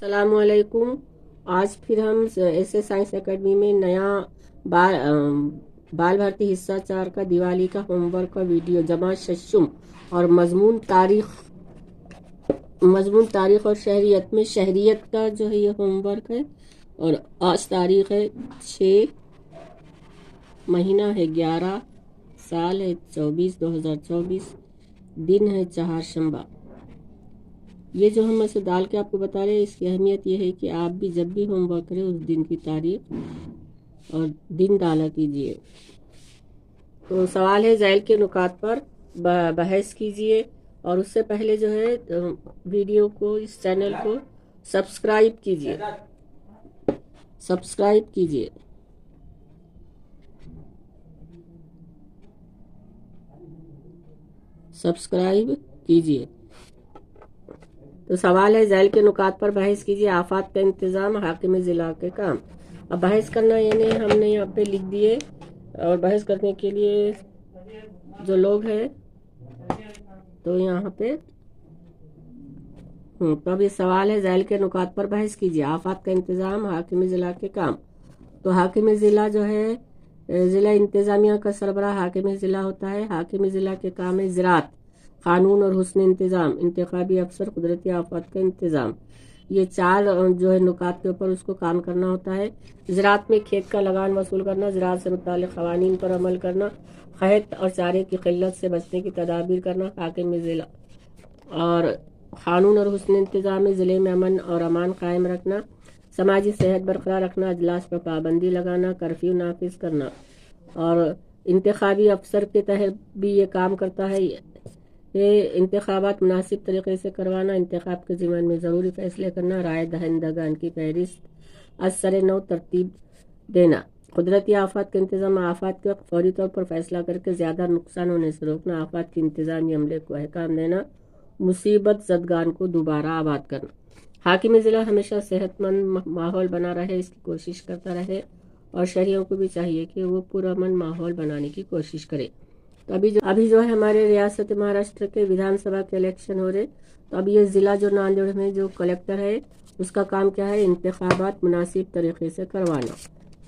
السلام علیکم۔ آج پھر ہم ایسے سائنس اکیڈمی میں نیا بال بھارتی حصہ 4 کا دیوالی کا ہوم ورک کا ویڈیو جمع ششم اور مضمون تاریخ اور شہریت میں شہریت کا جو ہے یہ ہوم ورک ہے، اور آج تاریخ ہے 6 مہینہ ہے 11 سال ہے 2024 دن ہے چہارشنبہ۔ یہ جو ہم اسے ڈال کے آپ کو بتا رہے ہیں، اس کی اہمیت یہ ہے کہ آپ بھی جب بھی ہوم ورک کریں اس دن کی تاریخ اور دن ڈالا کیجئے۔ تو سوال ہے ذیل کے نکات پر بحث کیجئے، اور اس سے پہلے جو ہے ویڈیو کو، اس چینل کو سبسکرائب کیجئے۔ تو سوال ہے ذیل کے نکات پر بحث کیجئے۔ آفات کا انتظام، حاکم ضلع کے کام۔ اب بحث کرنا یعنی ہم نے یہاں پہ لکھ دیے، اور بحث کرنے کے لیے جو لوگ ہیں تو یہاں پہ تو اب یہ سوال ہے ذیل کے نکات پر بحث کیجئے۔ آفات کا انتظام، حاکم ضلع کے کام۔ تو حاکم ضلع جو ہے ضلع انتظامیہ کا سربراہ حاکم ضلع ہوتا ہے۔ حاکم ضلع کے کام ہے زراعت، قانون اور حسن انتظام، انتخابی افسر، قدرتی آفات کا انتظام۔ یہ 4 جو ہے نکات کے اوپر اس کو کام کرنا ہوتا ہے۔ زراعت میں کھیت کا لگان وصول کرنا، زراعت سے متعلق قوانین پر عمل کرنا، قحط اور چارے کی قلت سے بچنے کی تدابیر کرنا حاکم ضلع۔ اور قانون اور حسن انتظام میں ضلع میں امن اور امان قائم رکھنا، سماجی صحت برقرار رکھنا، اجلاس پر پابندی لگانا، کرفیو نافذ کرنا۔ اور انتخابی افسر کے تحت بھی یہ کام کرتا ہے۔ یہ انتخابات مناسب طریقے سے کروانا، انتخاب کے ضمن میں ضروری فیصلے کرنا، رائے دہندگان کی فہرست از سر نو ترتیب دینا۔ قدرتی آفات کا انتظام، آفات کے وقت فوری طور پر فیصلہ کر کے زیادہ نقصان ہونے سے روکنا، آفات کے انتظامی عملے کو احکام دینا، مصیبت زدگان کو دوبارہ آباد کرنا۔ حاکم ضلع ہمیشہ صحت مند ماحول بنا رہے، اس کی کوشش کرتا رہے، اور شہریوں کو بھی چاہیے کہ وہ پرامن ماحول بنانے کی کوشش کرے۔ تو ابھی جو ہے ہمارے ریاست مہاراشٹر کے ویدھان سبھا کے الیکشن ہو رہے، تو اب یہ ضلع جو ناندیڑ میں جو کلیکٹر ہے اس کا کام کیا ہے؟ انتخابات مناسب طریقے سے کروانا۔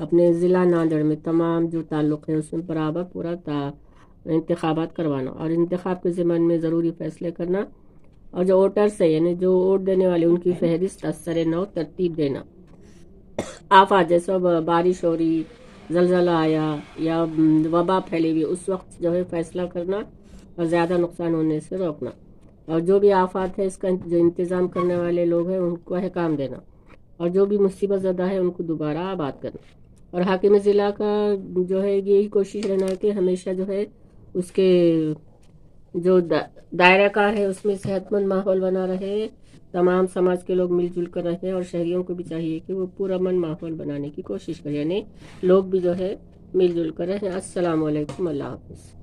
اپنے ضلع ناندیڑ میں تمام جو تعلق ہے اس میں برابر پورا انتخابات کروانا، اور انتخاب کے ضمن میں ضروری فیصلے کرنا، اور جو ووٹرز ہے یعنی جو ووٹ دینے والے ان کی فہرست از سر نو ترتیب دینا۔ آفات جیسے بارش ہو رہی، زلزلہ آیا یا وبا پھیلی ہوئی، اس وقت جو ہے فیصلہ کرنا اور زیادہ نقصان ہونے سے روکنا، اور جو بھی آفات ہے اس کا جو انتظام کرنے والے لوگ ہیں ان کو احکام دینا، اور جو بھی مصیبت زدہ ہے ان کو دوبارہ آباد کرنا۔ اور حاکم ضلع کا جو ہے یہی کوشش رہنا ہے کہ ہمیشہ جو ہے اس کے جو دائرہ کار ہے اس میں صحت مند ماحول بنا رہے، تمام سماج کے لوگ مل جل کر رہے، اور شہریوں کو بھی چاہیے کہ وہ پرامن ماحول بنانے کی کوشش کریں، یعنی لوگ بھی جو ہے مل جل کر رہے۔ السلام علیکم، اللہ حافظ۔